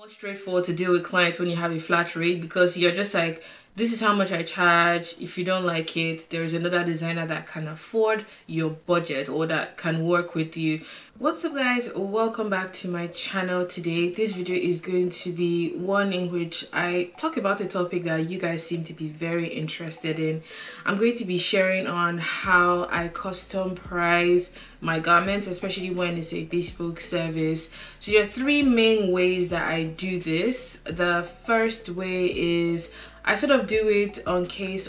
More straightforward to deal with clients when you have a flat rate, because you're just like, this is how much I charge. If you don't like it, there is another designer that can afford your budget or that can work with you. What's up, guys? Welcome back to my channel. Today this video is going to be one in which I talk about a topic that you guys seem to be very interested in. I'm going to be sharing on how I custom price my garments, especially when it's a bespoke service. So there are three main ways that I do this. The first way is I sort of do it on case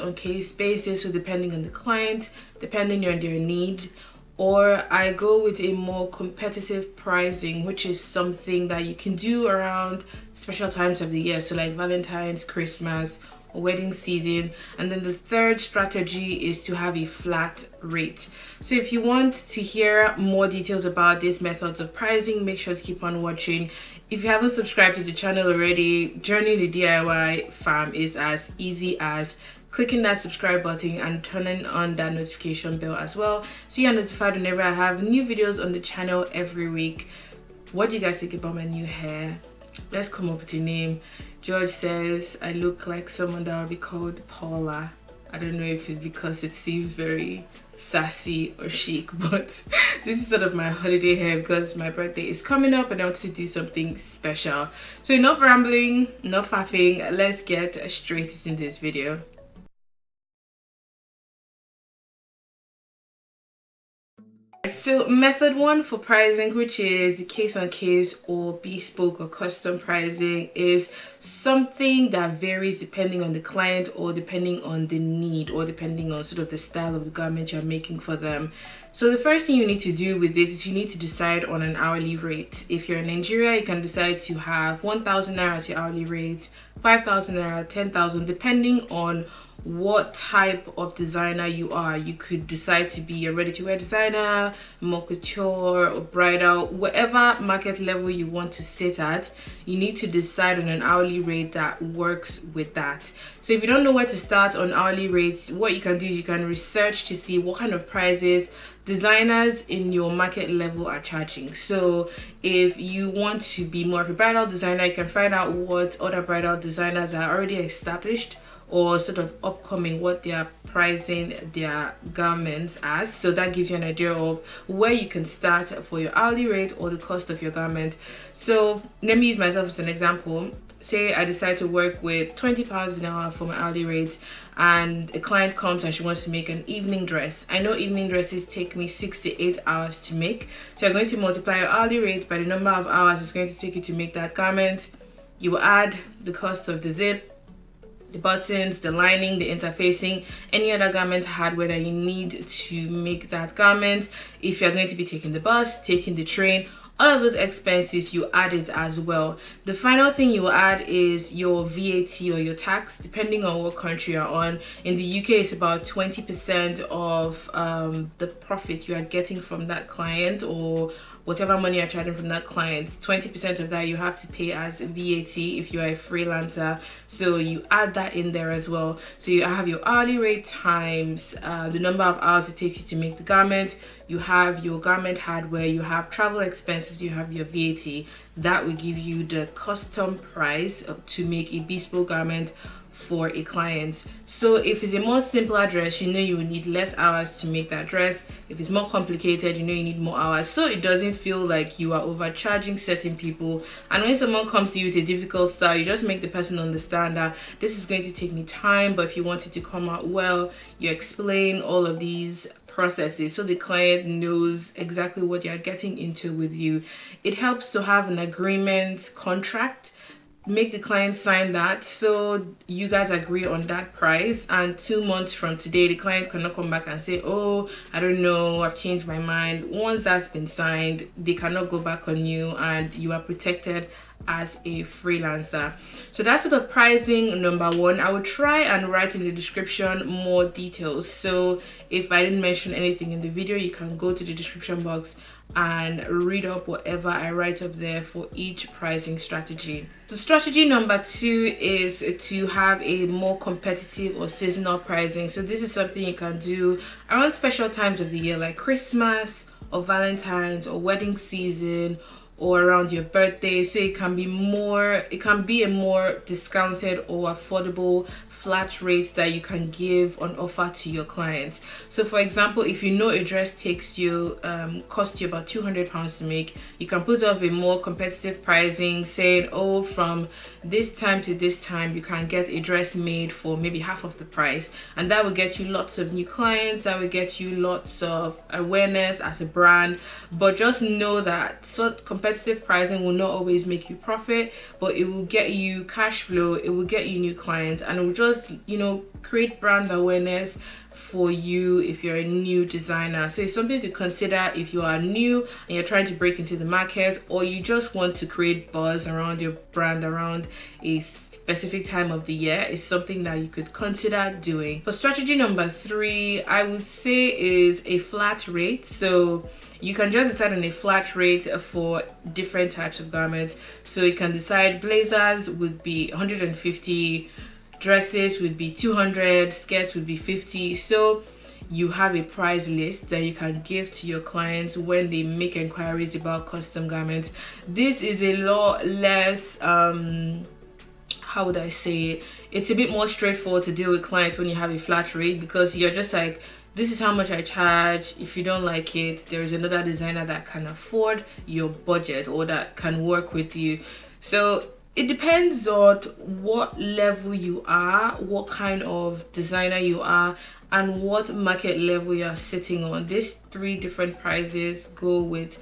basis, so depending on the client, depending on their need, or I go with a more competitive pricing, which is something that you can do around special times of the year, so like Valentine's, Christmas, or wedding season. And then the third strategy is to have a flat rate. So if you want to hear more details about these methods of pricing, make sure to keep on watching. If you haven't subscribed to the channel already, joining the DIY fam is as easy as clicking that subscribe button and turning on that notification bell as well, so you're notified whenever I have new videos on the channel every week. What do you guys think about my new hair? Let's come up with a name. George says I look like someone that would be called Paula. I don't know if it's because it seems very sassy or chic, but this is sort of my holiday hair because my birthday is coming up and I want to do something special. So enough rambling, enough faffing, let's get straight into this video. So method one for pricing, which is case on case or bespoke or custom pricing, is something that varies depending on the client or depending on the need or depending on sort of the style of the garment you're making for them. So the first thing you need to do with this is you need to decide on an hourly rate. If you're in Nigeria, you can decide to have 1,000 naira as your hourly rate, 5,000 naira, 10,000, depending on what type of designer you are. You could decide to be a ready-to-wear designer, more couture or bridal, whatever market level you want to sit at. You need to decide on an hourly rate that works with that. So if you don't know where to start on hourly rates, what you can do is you can research to see what kind of prices designers in your market level are charging. So if you want to be more of a bridal designer, you can find out what other bridal designers are already established or sort of upcoming, what they are pricing their garments as. So that gives you an idea of where you can start for your hourly rate or the cost of your garment. So let me use myself as an example. Say I decide to work with 20 pounds an hour for my hourly rate, and a client comes and she wants to make an evening dress. I know evening dresses take me 6 to 8 hours to make. So you're going to multiply your hourly rate by the number of hours it's going to take you to make that garment. You will add the cost of the zip, the buttons, the lining, the interfacing, any other garment hardware that you need to make that garment. If you're going to be taking the bus, taking the train, all of those expenses, you add it as well. The final thing you will add is your VAT or your tax, depending on what country you're on. In the UK, it's about 20% of the profit you are getting from that client, or whatever money you're charging from that client. 20% of that you have to pay as VAT if you're a freelancer, so you add that in there as well. So you have your hourly rate times the number of hours it takes you to make the garment. You have your garment hardware, you have travel expenses, you have your VAT. That will give you the custom price to make a bespoke garment for a client. So if it's a more simpler dress, you know you will need less hours to make that dress. If it's more complicated, you know you need more hours, so it doesn't feel like you are overcharging certain people. And when someone comes to you with a difficult style, you just make the person understand that this is going to take me time, but if you want it to come out well, you explain all of these processes so the client knows exactly what you're getting into with you. It helps to have an agreement contract. Make the client sign that, so you guys agree on that price, and 2 months from today the client cannot come back and say, oh, I don't know, I've changed my mind. Once that's been signed, they cannot go back on you and you are protected as a freelancer. So that's sort of pricing number one. I will try and write in the description more details, so if I didn't mention anything in the video, you can go to the description box and read up whatever I write up there for each pricing strategy. So strategy number two is to have a more competitive or seasonal pricing. So this is something you can do around special times of the year like Christmas or Valentine's or wedding season, or around your birthday, so it can be a more discounted or affordable flat rates that you can give on offer to your clients. So for example, if you know a dress takes you costs you about £200 to make, you can put up a more competitive pricing, saying, oh, from this time to this time you can get a dress made for maybe half of the price, and that will get you lots of new clients, that will get you lots of awareness as a brand. But just know that competitive pricing will not always make you profit, but it will get you cash flow, it will get you new clients, and it will just, you know, create brand awareness for you if you're a new designer. So it's something to consider if you are new and you're trying to break into the market, or you just want to create buzz around your brand around a specific time of the year. Is something that you could consider doing. For strategy number 3, I would say is a flat rate. So you can just decide on a flat rate for different types of garments. So you can decide blazers would be 150, dresses would be 200, skirts would be 50. So you have a price list that you can give to your clients when they make inquiries about custom garments. This is a lot less how would I say it? It's a bit more straightforward to deal with clients when you have a flat rate, because you're just like, this is how much I charge. If you don't like it, there is another designer that can afford your budget or that can work with you. So it depends on what level you are, what kind of designer you are, and what market level you are sitting on. These 3 different prices go with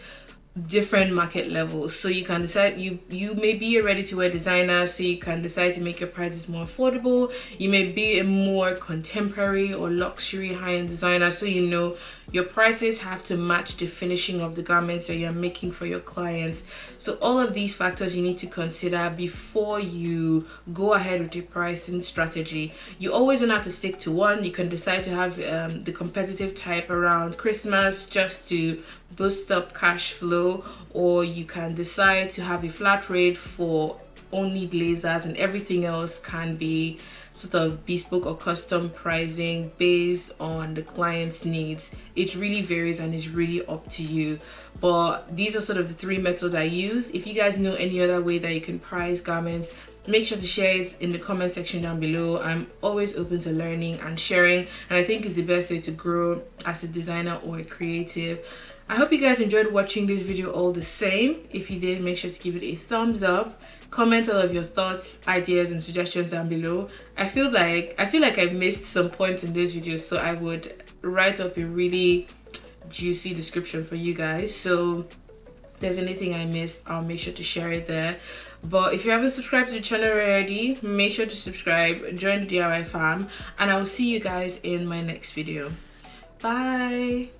different market levels. So you can decide, you may be a ready-to-wear designer, so you can decide to make your prices more affordable. You may be a more contemporary or luxury high-end designer, so you know your prices have to match the finishing of the garments that you're making for your clients. So all of these factors you need to consider before you go ahead with your pricing strategy. You always don't have to stick to one. You can decide to have the competitive type around Christmas just to boost up cash flow, or you can decide to have a flat rate for only blazers, and everything else can be sort of bespoke or custom pricing based on the client's needs. It really varies and it's really up to you, but these are sort of the 3 methods I use. If you guys know any other way that you can price garments, make sure to share it in the comment section down below. I'm always open to learning and sharing, and I think it's the best way to grow as a designer or a creative. I hope you guys enjoyed watching this video all the same. If you did, make sure to give it a thumbs up. Comment all of your thoughts, ideas, and suggestions down below. I feel like I missed some points in this video, so I would write up a really juicy description for you guys. So if there's anything I missed, I'll make sure to share it there. But if you haven't subscribed to the channel already, make sure to subscribe, join the DIY fam, and I will see you guys in my next video. Bye.